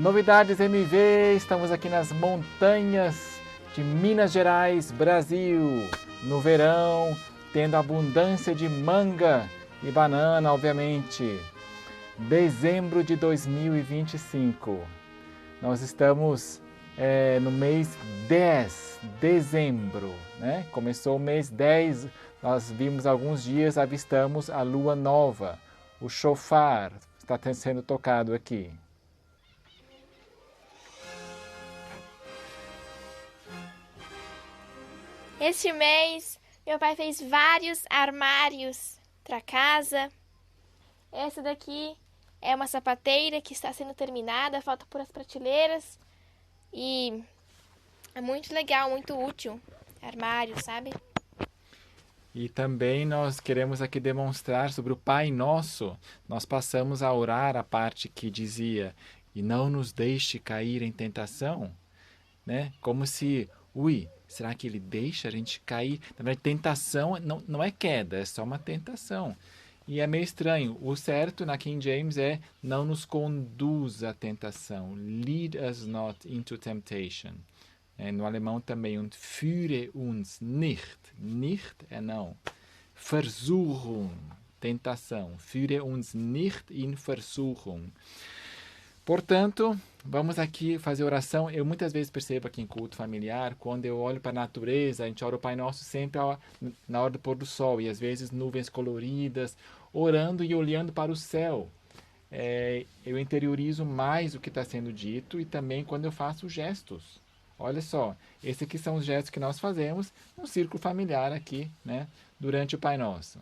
Novidades MV, estamos aqui nas montanhas de Minas Gerais, Brasil, no verão, tendo abundância de manga e banana, obviamente. Dezembro de 2025. Nós estamos no mês 10, dezembro, né? Começou o mês 10, nós vimos alguns dias, avistamos a lua nova. O shofar está sendo tocado aqui. Este mês, meu pai fez vários armários para casa. Essa daqui é uma sapateira que está sendo terminada, falta por as prateleiras. E é muito legal, muito útil. Armário, sabe? E também nós queremos aqui demonstrar sobre o Pai Nosso. Nós passamos a orar a parte que dizia: e não nos deixe cair em tentação, né? Como se, será que ele deixa a gente cair? Na verdade, tentação não é queda, é só uma tentação. E é meio estranho. O certo na King James é: não nos conduza à tentação. Lead us not into temptation. No alemão também, und führe uns nicht. Nicht é não. Versuchung, tentação. Führe uns nicht in Versuchung. Portanto, vamos aqui fazer oração. Eu muitas vezes percebo aqui em culto familiar, quando eu olho para a natureza, a gente ora o Pai Nosso sempre na hora do pôr do sol, e às vezes nuvens coloridas, orando e olhando para o céu. Eu interiorizo mais o que está sendo dito, e também quando eu faço gestos. Olha só, esses aqui são os gestos que nós fazemos no círculo familiar aqui, né, durante o Pai Nosso.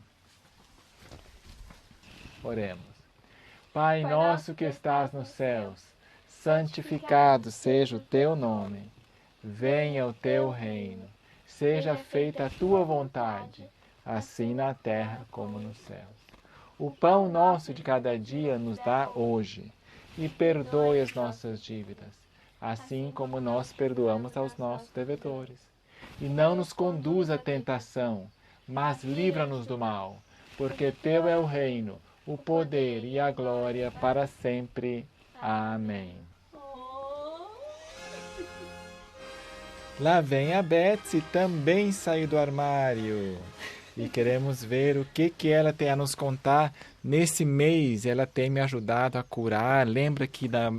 Oremos. Pai nosso que estás nos céus, santificado seja o teu nome. Venha o teu reino. Seja feita a tua vontade, assim na terra como nos céus. O pão nosso de cada dia nos dá hoje, e perdoe as nossas dívidas, assim como nós perdoamos aos nossos devedores. E não nos conduza à tentação, mas livra-nos do mal, porque teu é o reino, o poder e a glória para sempre. Amém. Lá vem a Betsy, também saiu do armário. E queremos ver o que ela tem a nos contar. Nesse mês, ela tem me ajudado a curar. Lembra que da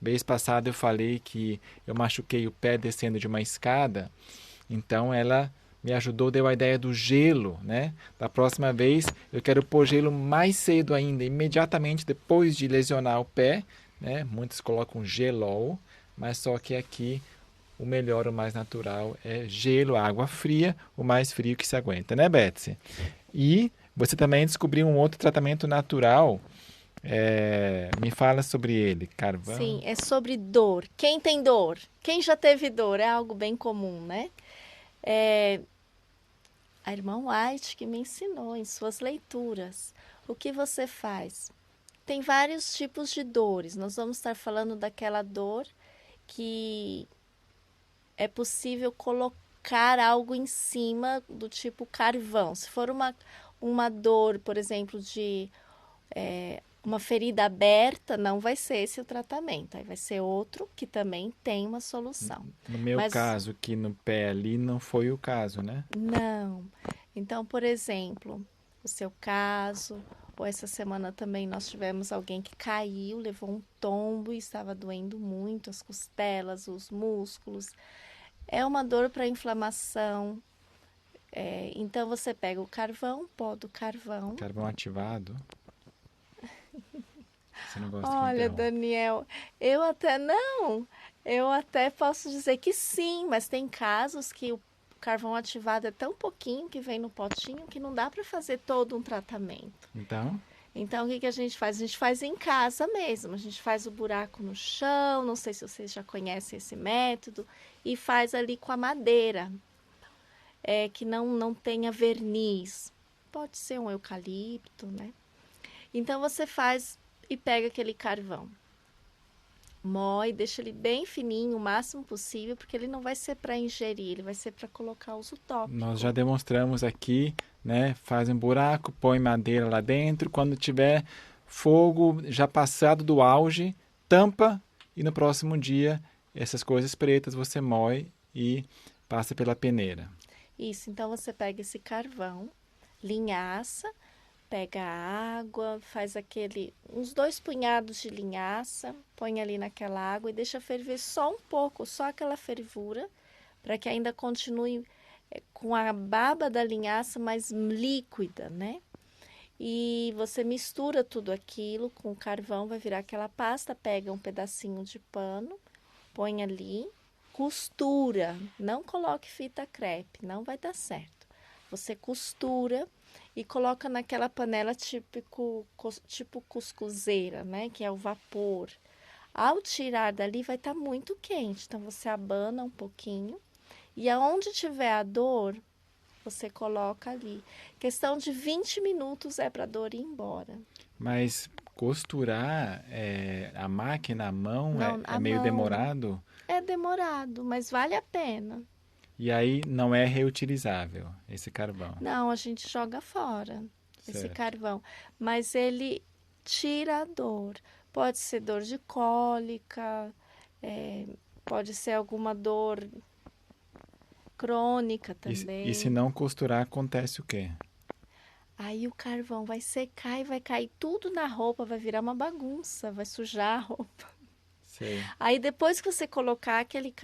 vez passada eu falei que eu machuquei o pé descendo de uma escada? Então ela me ajudou, deu a ideia do gelo, né? Da próxima vez eu quero pôr gelo mais cedo ainda, imediatamente depois de lesionar o pé, né? Muitos colocam gelol, mas só que aqui o melhor, o mais natural é gelo, água fria, o mais frio que se aguenta, né, Betsy? E você também descobriu um outro tratamento natural. Me fala sobre ele, carvão. Sim, é sobre dor. Quem tem dor? Quem já teve dor? É algo bem comum, né? A irmã White que me ensinou em suas leituras. O que você faz? Tem vários tipos de dores. Nós vamos estar falando daquela dor que é possível colocar algo em cima do tipo carvão. Se for uma dor, por exemplo, de uma ferida aberta, não vai ser esse o tratamento. Aí vai ser outro que também tem uma solução. No meu caso, que no pé ali não foi o caso, né? Não. Então, por exemplo, o seu caso, ou essa semana também nós tivemos alguém que caiu, levou um tombo e estava doendo muito, as costelas, os músculos. É uma dor para inflamação. Então, você pega o carvão, pó do carvão. Carvão ativado. Você não gosta? Olha, Daniel, eu até posso dizer que sim, mas tem casos que o carvão ativado é tão pouquinho que vem no potinho que não dá para fazer todo um tratamento. Então, o que a gente faz? A gente faz em casa mesmo. A gente faz o buraco no chão, não sei se vocês já conhecem esse método, e faz ali com a madeira, que não tenha verniz. Pode ser um eucalipto, né? Então, você faz e pega aquele carvão. Moe, deixa ele bem fininho, o máximo possível, porque ele não vai ser para ingerir, ele vai ser para colocar uso tópico. Nós já demonstramos aqui, né? Faz um buraco, põe madeira lá dentro, quando tiver fogo já passado do auge, tampa e no próximo dia essas coisas pretas você moe e passa pela peneira. Isso, então você pega esse carvão, linhaça, pega a água, faz uns 2 punhados de linhaça, põe ali naquela água e deixa ferver só um pouco, só aquela fervura, para que ainda continue com a baba da linhaça mais líquida, né? E você mistura tudo aquilo com o carvão, vai virar aquela pasta, pega um pedacinho de pano, põe ali, costura, não coloque fita crepe, não vai dar certo. Você costura e coloca naquela panela tipo cuscuzeira, né? Que é o vapor. Ao tirar dali vai estar muito quente, então você abana um pouquinho e aonde tiver a dor, você coloca ali. Questão de 20 minutos é para a dor ir embora. Mas costurar a máquina à mão Não, é meio demorado? É demorado, mas vale a pena. E aí não é reutilizável esse carvão? Não, a gente joga fora esse Certo. carvão. Mas ele tira a dor. Pode ser dor de cólica, pode ser alguma dor crônica também. E se não costurar, acontece o quê? Aí o carvão vai secar e vai cair tudo na roupa, vai virar uma bagunça, vai sujar a roupa. Sei. Aí depois que você colocar aquele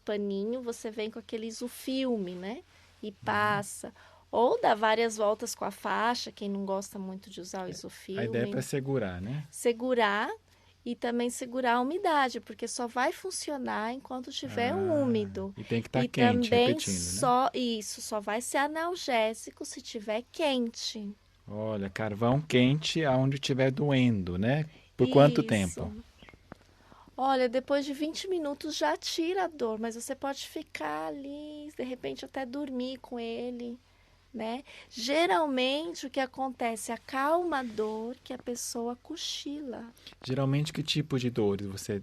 paninho, você vem com aquele isofilme, né? E passa. Ou dá várias voltas com a faixa, quem não gosta muito de usar o isofilme. A ideia é para segurar, né? Segurar e também segurar a umidade, porque só vai funcionar enquanto estiver úmido. E tem que estar E quente, também repetindo, né? só vai ser analgésico se tiver quente. Olha, carvão quente aonde estiver doendo, né? Por quanto tempo? Olha, depois de 20 minutos já tira a dor, mas você pode ficar ali, de repente até dormir com ele, né? Geralmente o que acontece, acalma a dor que a pessoa cochila. Geralmente que tipo de dores você...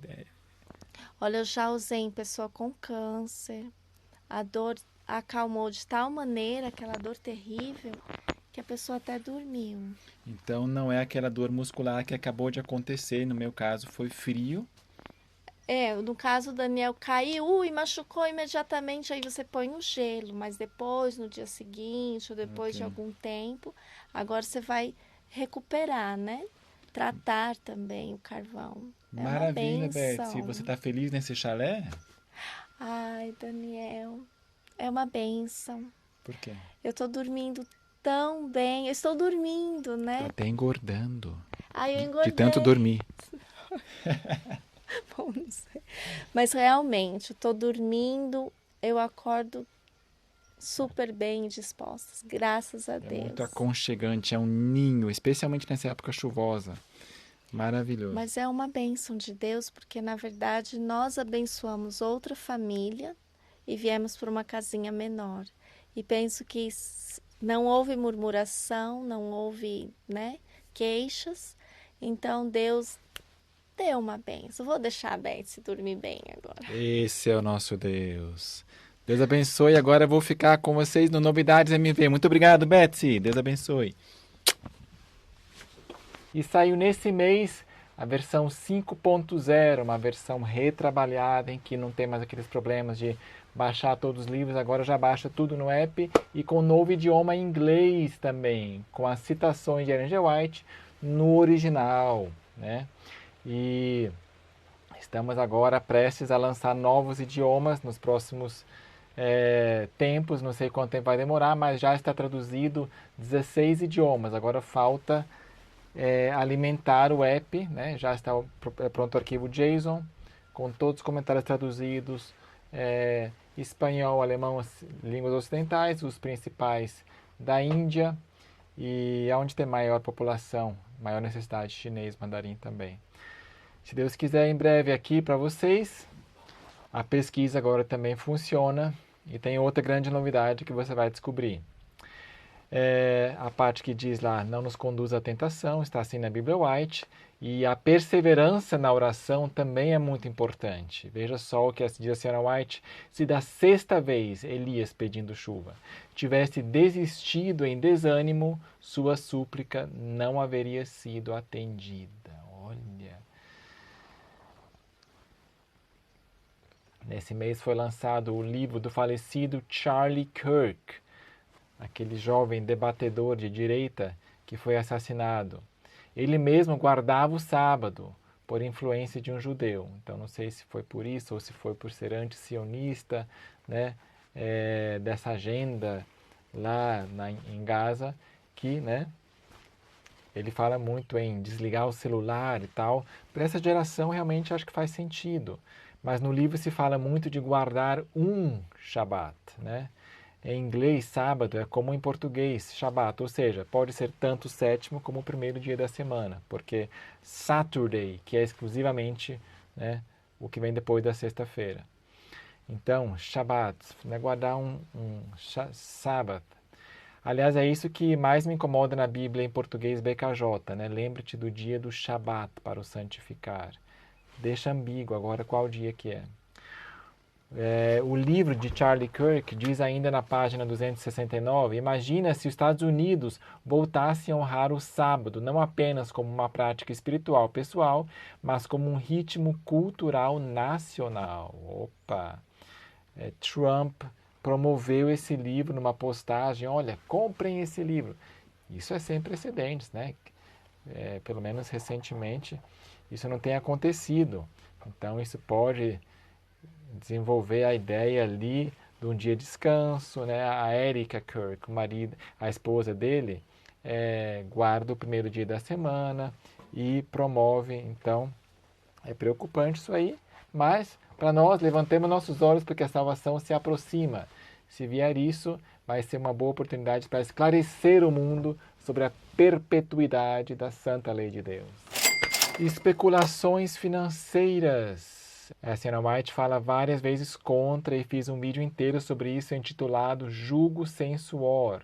Olha, eu já usei em pessoa com câncer. A dor acalmou de tal maneira, aquela dor terrível, que a pessoa até dormiu. Então não é aquela dor muscular que acabou de acontecer, no meu caso foi frio. No caso, o Daniel caiu e machucou imediatamente, aí você põe o gelo, mas depois, no dia seguinte, ou depois de algum tempo, agora você vai recuperar, né? Tratar também o carvão. Maravilha, uma bênção. Betsy. Você está feliz nesse chalé? Ai, Daniel, é uma bênção. Por quê? Eu tô dormindo tão bem, eu estou dormindo, né? Tô até engordando. Ai, eu engordei. De tanto dormir. Bom, não sei. Mas realmente, eu tô dormindo, eu acordo super bem dispostas, graças a Deus. É muito aconchegante, é um ninho, especialmente nessa época chuvosa. Maravilhoso. Mas é uma bênção de Deus, porque na verdade nós abençoamos outra família e viemos para uma casinha menor. E penso que não houve murmuração, não houve, né, queixas. Então Deus deu uma bênção. Vou deixar a Betsy dormir bem agora. Esse é o nosso Deus. Deus abençoe. Agora eu vou ficar com vocês no Novidades MV. Muito obrigado, Betsy. Deus abençoe. E saiu nesse mês a versão 5.0, uma versão retrabalhada em que não tem mais aqueles problemas de baixar todos os livros, agora já baixa tudo no app e com novo idioma inglês também, com as citações de Ellen G. White no original, né? E estamos agora prestes a lançar novos idiomas nos próximos tempos, não sei quanto tempo vai demorar, mas já está traduzido 16 idiomas, agora falta alimentar o app, né? Já está pronto o arquivo JSON, com todos os comentários traduzidos, espanhol, alemão, línguas ocidentais, os principais da Índia e onde tem maior população, maior necessidade, chinês, mandarim também. Se Deus quiser, em breve aqui para vocês. A pesquisa agora também funciona e tem outra grande novidade que você vai descobrir. A parte que diz lá, não nos conduz à tentação, está assim na Bíblia White. E a perseverança na oração também é muito importante. Veja só o que diz a senhora White. Se da sexta vez Elias pedindo chuva tivesse desistido em desânimo, sua súplica não haveria sido atendida. Olha. Nesse mês foi lançado o livro do falecido Charlie Kirk, aquele jovem debatedor de direita que foi assassinado. Ele mesmo guardava o sábado por influência de um judeu. Então não sei se foi por isso ou se foi por ser anti-sionista, né, dessa agenda lá em Gaza, que, né, ele fala muito em desligar o celular e tal. Para essa geração realmente acho que faz sentido. Mas no livro se fala muito de guardar um Shabat, né? Em inglês, sábado é como em português, Shabat, ou seja, pode ser tanto o sétimo como o primeiro dia da semana, porque Saturday, que é exclusivamente, né, o que vem depois da sexta-feira. Então, Shabat, né, guardar um sábado. Aliás, é isso que mais me incomoda na Bíblia em português BKJ, né? Lembre-te do dia do Shabat para o santificar. Deixa ambíguo agora qual dia que é. O livro de Charlie Kirk diz ainda na página 269, imagina se os Estados Unidos voltassem a honrar o sábado, não apenas como uma prática espiritual pessoal, mas como um ritmo cultural nacional. Opa! Trump promoveu esse livro numa postagem, olha, comprem esse livro. Isso é sem precedentes, né? Pelo menos recentemente, isso não tem acontecido. Então, isso pode desenvolver a ideia ali de um dia de descanso, né? A Erika Kirk, a esposa dele, guarda o primeiro dia da semana e promove. Então, é preocupante isso aí, mas para nós, levantemos nossos olhos porque a salvação se aproxima. Se vier isso, vai ser uma boa oportunidade para esclarecer o mundo sobre a perpetuidade da santa lei de Deus. Especulações financeiras. A Siena White fala várias vezes contra e fiz um vídeo inteiro sobre isso intitulado Jugo sem Suor.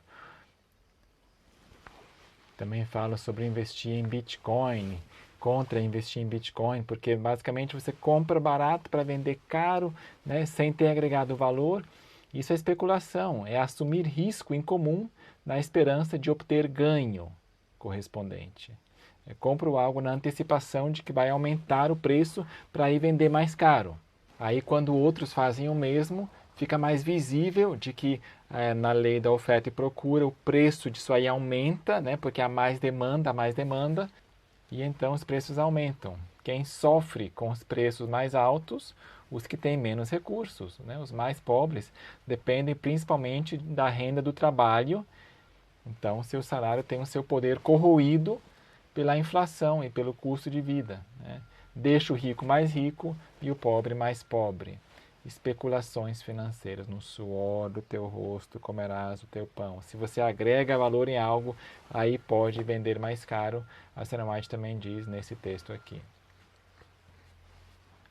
Também falo sobre investir em Bitcoin, contra investir em Bitcoin, porque basicamente você compra barato para vender caro, né, sem ter agregado valor. Isso é especulação, é assumir risco incomum na esperança de obter ganho correspondente. Compro algo na antecipação de que vai aumentar o preço para ir vender mais caro. Aí quando outros fazem o mesmo, fica mais visível de que na lei da oferta e procura o preço disso aí aumenta, né, porque há mais demanda, e então os preços aumentam. Quem sofre com os preços mais altos, os que têm menos recursos, né, os mais pobres, dependem principalmente da renda do trabalho. Então, seu salário tem o seu poder corroído pela inflação e pelo custo de vida, né? Deixa o rico mais rico e o pobre mais pobre. Especulações financeiras, no suor do teu rosto comerás o teu pão. Se você agrega valor em algo, aí pode vender mais caro. A Siena White também diz nesse texto aqui.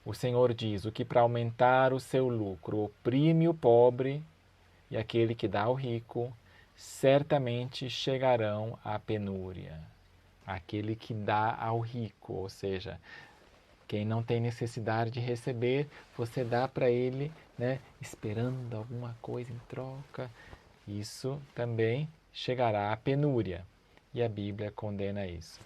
O Senhor diz, o que para aumentar o seu lucro oprime o pobre e aquele que dá ao rico, certamente chegarão à penúria. Aquele que dá ao rico, ou seja, quem não tem necessidade de receber, você dá para ele, né, esperando alguma coisa em troca. Isso também chegará à penúria. E a Bíblia condena isso.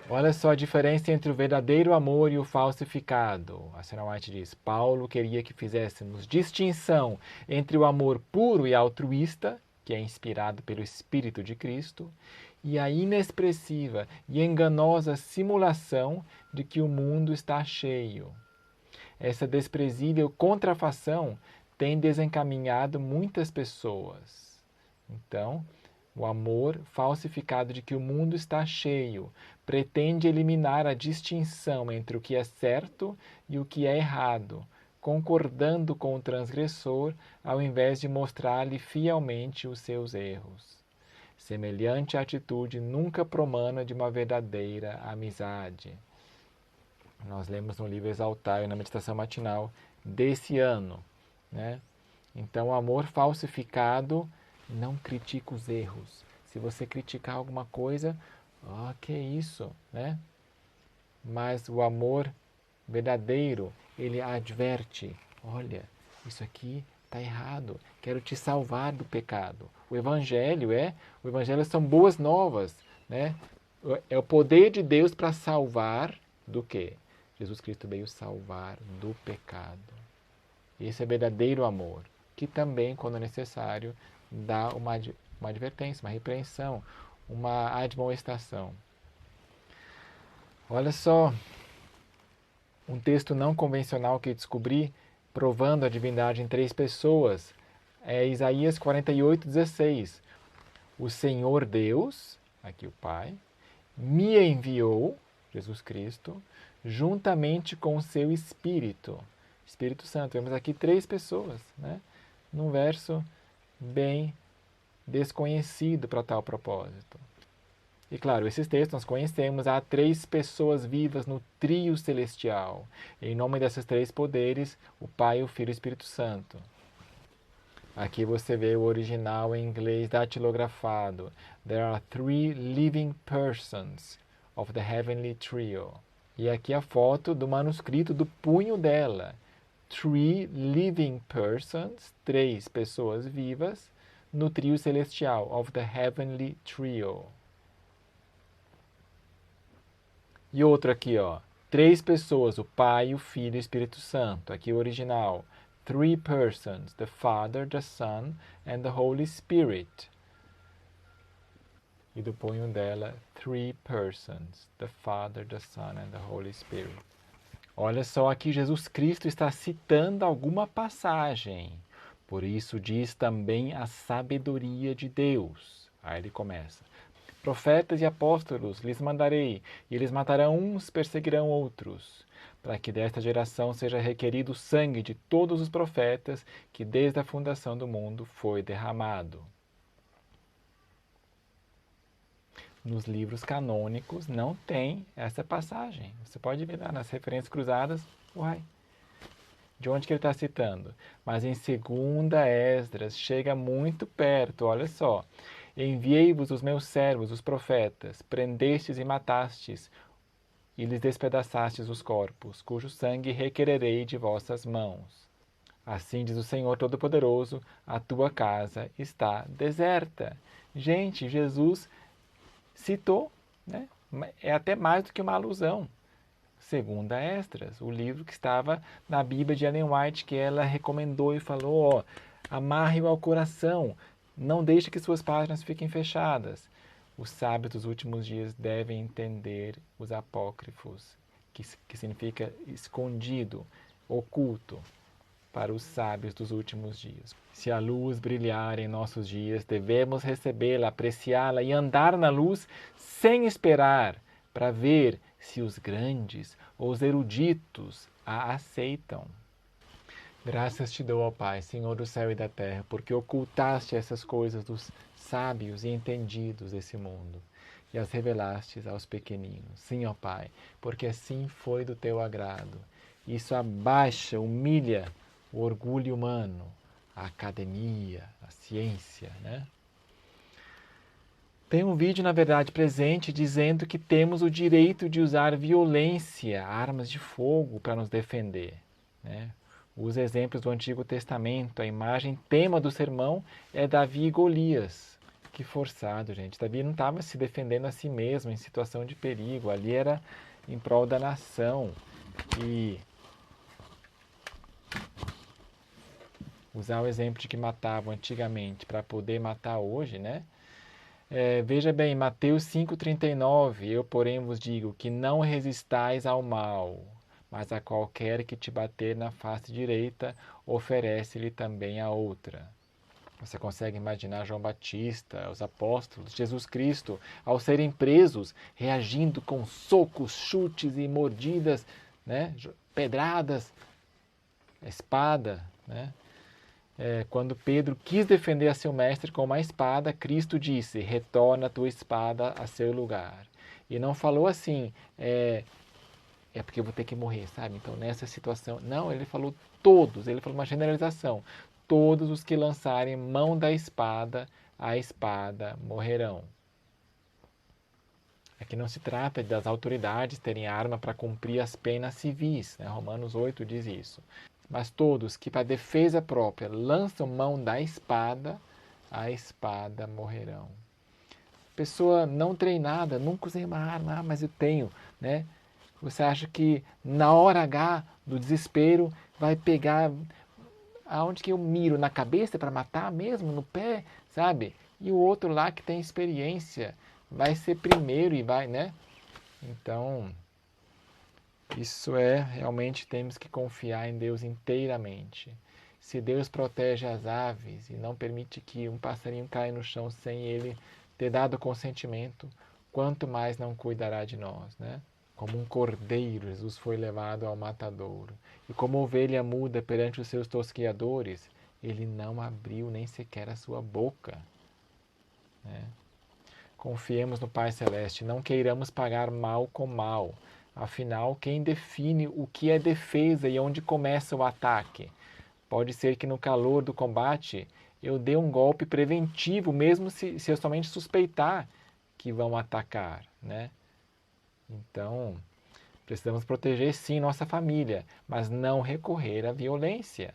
Olha só a diferença entre o verdadeiro amor e o falsificado. A Siena White diz, Paulo queria que fizéssemos distinção entre o amor puro e altruísta, que é inspirado pelo Espírito de Cristo, e a inexpressiva e enganosa simulação de que o mundo está cheio. Essa desprezível contrafação tem desencaminhado muitas pessoas. Então, o amor falsificado de que o mundo está cheio pretende eliminar a distinção entre o que é certo e o que é errado, concordando com o transgressor ao invés de mostrar-lhe fielmente os seus erros. Semelhante atitude nunca promana de uma verdadeira amizade. Nós lemos no livro Exaltar, na meditação matinal desse ano, né? Então, o amor falsificado não critica os erros. Se você criticar alguma coisa, que isso, né? Mas o amor verdadeiro, ele adverte, olha, isso aqui está errado, quero te salvar do pecado. O Evangelho são boas novas, né? É o poder de Deus para salvar do quê? Jesus Cristo veio salvar do pecado. Esse é verdadeiro amor, que também, quando necessário, dá uma advertência, uma repreensão, uma admoestação. Olha só, um texto não convencional que descobri, provando a divindade em 3 pessoas, é Isaías 48:16. O Senhor Deus, aqui o Pai, me enviou, Jesus Cristo, juntamente com o seu Espírito, Espírito Santo. Vemos aqui 3 pessoas, né? Num verso bem desconhecido para tal propósito. E claro, esses textos nós conhecemos, há 3 pessoas vivas no trio celestial. Em nome desses 3 poderes, o Pai, o Filho e o Espírito Santo. Aqui você vê o original em inglês datilografado. There are 3 living persons of the heavenly trio. E aqui a foto do manuscrito do punho dela. 3 living persons, 3 pessoas vivas, no trio celestial, of the heavenly trio. E outro aqui, ó. 3 pessoas, o Pai, o Filho e o Espírito Santo. Aqui o original. 3 persons, the Father, the Son and the Holy Spirit. E do punho dela, 3 persons, the Father, the Son and the Holy Spirit. Olha só, aqui Jesus Cristo está citando alguma passagem. Por isso diz também a sabedoria de Deus. Aí ele começa. Profetas e apóstolos lhes mandarei, e eles matarão uns, perseguirão outros, para que desta geração seja requerido o sangue de todos os profetas que desde a fundação do mundo foi derramado. Nos livros canônicos não tem essa passagem. Você pode ver lá nas referências cruzadas, de onde que ele está citando? Mas em 2 Esdras chega muito perto, olha só. Enviei-vos os meus servos, os profetas, prendestes e matastes, e lhes despedaçastes os corpos, cujo sangue requererei de vossas mãos. Assim diz o Senhor Todo-Poderoso, a tua casa está deserta. Gente, Jesus citou, né? É até mais do que uma alusão. 2 Esdras, o livro que estava na Bíblia de Ellen White, que ela recomendou e falou, amarre-o ao coração, não deixe que suas páginas fiquem fechadas. Os sábios dos últimos dias devem entender os apócrifos, que significa escondido, oculto, para os sábios dos últimos dias. Se a luz brilhar em nossos dias, devemos recebê-la, apreciá-la e andar na luz sem esperar para ver se os grandes ou os eruditos a aceitam. Graças te dou, ó Pai, Senhor do céu e da terra, porque ocultaste essas coisas dos sábios e entendidos desse mundo e as revelastes aos pequeninos. Sim, ó Pai, porque assim foi do teu agrado. Isso abaixa, humilha o orgulho humano, a academia, a ciência, né? Tem um vídeo, na verdade, presente dizendo que temos o direito de usar violência, armas de fogo para nos defender, né? Os exemplos do Antigo Testamento, a imagem tema do sermão é Davi e Golias. Que forçado, gente. Davi não estava se defendendo a si mesmo em situação de perigo. Ali era em prol da nação. E usar o exemplo de que matavam antigamente para poder matar hoje, né? Veja bem, Mateus 5,39, eu porém vos digo que não resistais ao mal, mas a qualquer que te bater na face direita, oferece-lhe também a outra. Você consegue imaginar João Batista, os apóstolos, Jesus Cristo, ao serem presos, reagindo com socos, chutes e mordidas, né? Pedradas, espada, né? Quando Pedro quis defender a seu mestre com uma espada, Cristo disse, retorna a tua espada a seu lugar. E não falou assim, porque eu vou ter que morrer, sabe? Então, nessa situação... Não, ele falou todos, ele falou uma generalização. Todos os que lançarem mão da espada, a espada morrerão. Aqui não se trata das autoridades terem arma para cumprir as penas civis, né? Romanos 8 diz isso. Mas todos que para defesa própria lançam mão da espada, a espada morrerão. Pessoa não treinada, nunca usei uma arma, mas eu tenho, né? Você acha que na hora H do desespero vai pegar aonde que eu miro? Na cabeça para matar mesmo? No pé? Sabe? E o outro lá que tem experiência vai ser primeiro e vai, né? Então, isso realmente temos que confiar em Deus inteiramente. Se Deus protege as aves e não permite que um passarinho caia no chão sem ele ter dado consentimento, quanto mais não cuidará de nós, né? Como um cordeiro, Jesus foi levado ao matadouro. E como ovelha muda perante os seus tosquiadores, ele não abriu nem sequer a sua boca, né? Confiemos no Pai Celeste, não queiramos pagar mal com mal. Afinal, quem define o que é defesa e onde começa o ataque? Pode ser que no calor do combate eu dê um golpe preventivo, mesmo se eu somente suspeitar que vão atacar, né? Então, precisamos proteger sim nossa família, mas não recorrer à violência,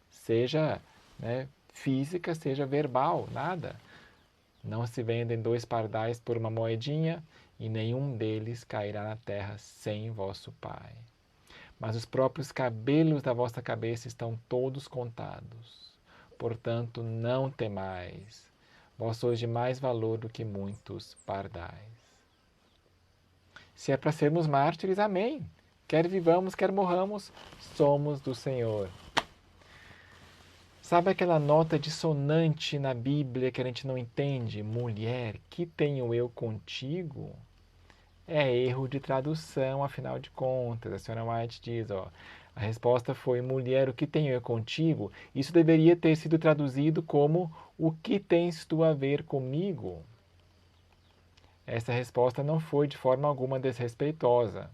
seja, né, física, seja verbal, nada. Não se vendem 2 pardais por uma moedinha, e nenhum deles cairá na terra sem vosso Pai. Mas os próprios cabelos da vossa cabeça estão todos contados. Portanto, não temais. Vós sois de mais valor do que muitos pardais. Se é para sermos mártires, amém. Quer vivamos, quer morramos, somos do Senhor. Sabe aquela nota dissonante na Bíblia que a gente não entende? Mulher, que tenho eu contigo? É erro de tradução, afinal de contas. A senhora White diz, a resposta foi, mulher, o que tenho eu contigo? Isso deveria ter sido traduzido como, o que tens tu a ver comigo? Essa resposta não foi de forma alguma desrespeitosa.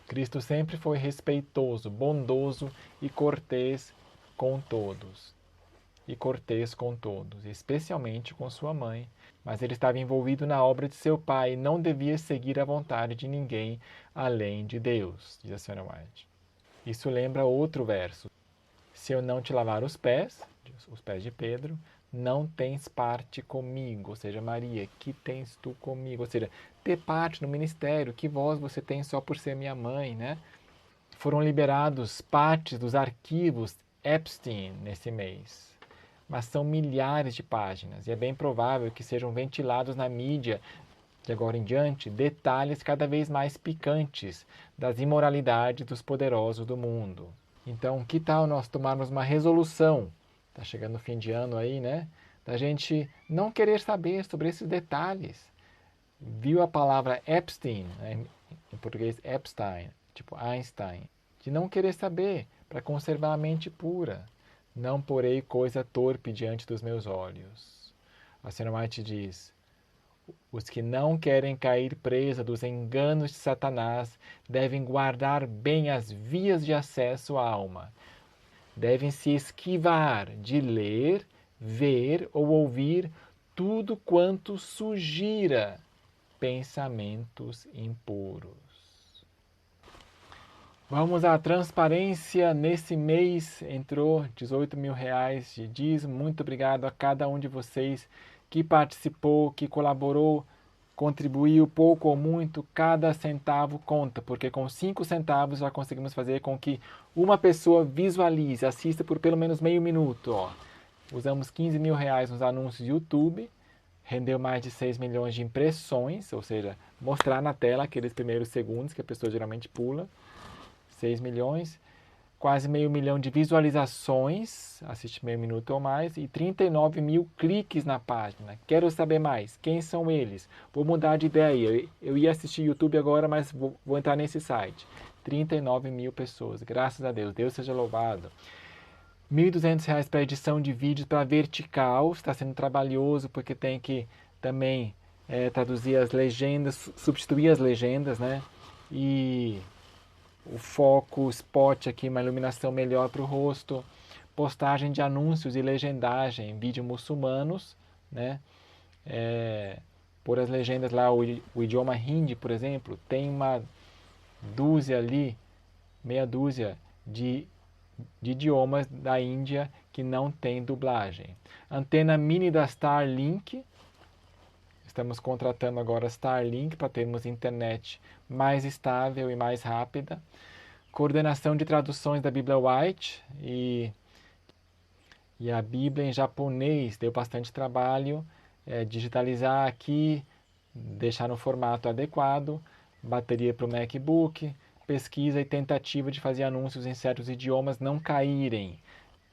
Cristo sempre foi respeitoso, bondoso e cortês com todos. Especialmente com sua mãe. Mas ele estava envolvido na obra de seu pai e não devia seguir a vontade de ninguém além de Deus, diz a senhora White. Isso lembra outro verso. Se eu não te lavar os pés de Pedro, não tens parte comigo. Ou seja, Maria, que tens tu comigo? Ou seja, ter parte no ministério, que voz você tem só por ser minha mãe, né? Foram liberados partes dos arquivos Epstein nesse mês. Mas são milhares de páginas e é bem provável que sejam ventilados na mídia, de agora em diante, detalhes cada vez mais picantes das imoralidades dos poderosos do mundo. Então, que tal nós tomarmos uma resolução, está chegando o fim de ano aí, né? Da gente não querer saber sobre esses detalhes. Viu a palavra Epstein, né? Em português Epstein, tipo Einstein, de não querer saber para conservar a mente pura. Não porei coisa torpe diante dos meus olhos. A senhora White diz, os que não querem cair presa dos enganos de Satanás devem guardar bem as vias de acesso à alma. Devem se esquivar de ler, ver ou ouvir tudo quanto sugira pensamentos impuros. Vamos à transparência. Nesse mês entrou R$18.000 de dízimo. Muito obrigado a cada um de vocês que participou, que colaborou, contribuiu pouco ou muito. Cada centavo conta, porque com 5 centavos já conseguimos fazer com que uma pessoa visualize, assista por pelo menos meio minuto. Usamos R$15.000 nos anúncios do YouTube, rendeu mais de 6 milhões de impressões, ou seja, mostrar na tela aqueles primeiros segundos que a pessoa geralmente pula. 6 milhões, quase meio milhão de visualizações, assiste meio minuto ou mais, e 39 mil cliques na página. Quero saber mais, quem são eles? Vou mudar de ideia, eu ia assistir YouTube agora, mas vou entrar nesse site. 39 mil pessoas, graças a Deus, Deus seja louvado. R$1.200 para edição de vídeos para vertical, está sendo trabalhoso porque tem que também traduzir as legendas, substituir as legendas, né? E o foco, o spot aqui, uma iluminação melhor para o rosto, postagem de anúncios e legendagem em vídeo muçulmanos, né? Por as legendas lá, o idioma hindi, por exemplo, tem uma dúzia ali, meia dúzia de idiomas da Índia que não tem dublagem. Antena mini da Starlink, Estamos contratando agora Starlink para termos internet mais estável e mais rápida. Coordenação de traduções da Bíblia White e a Bíblia em japonês. Deu bastante trabalho. Digitalizar aqui, deixar no formato adequado. Bateria para o MacBook. Pesquisa e tentativa de fazer anúncios em certos idiomas não caírem.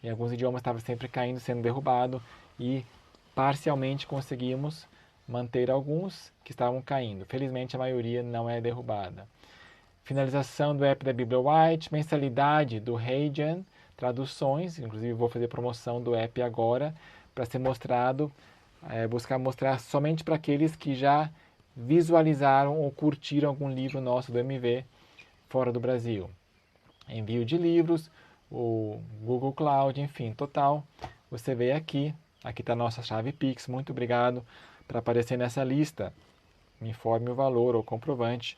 Em alguns idiomas estava sempre caindo, sendo derrubado. E parcialmente conseguimos manter alguns que estavam caindo. Felizmente a maioria não é derrubada. Finalização do app da Bíblia White, mensalidade do Heijan, traduções, inclusive vou fazer promoção do app agora para ser mostrado, buscar mostrar somente para aqueles que já visualizaram ou curtiram algum livro nosso do MV fora do Brasil. Envio de livros, o Google Cloud, enfim, total. Você vê aqui está a nossa chave Pix, muito obrigado por aparecer nessa lista. Me informe o valor ou comprovante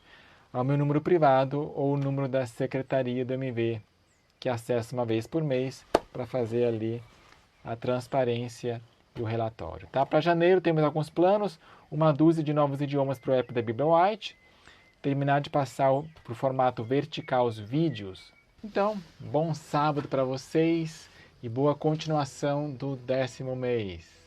ao meu número privado ou o número da secretaria do MV, que acessa uma vez por mês para fazer ali a transparência do relatório. Tá? Para janeiro temos alguns planos, uma dúzia de novos idiomas para o app da Bíblia White, terminar de passar para o formato vertical os vídeos. Então, bom sábado para vocês e boa continuação do 10º mês.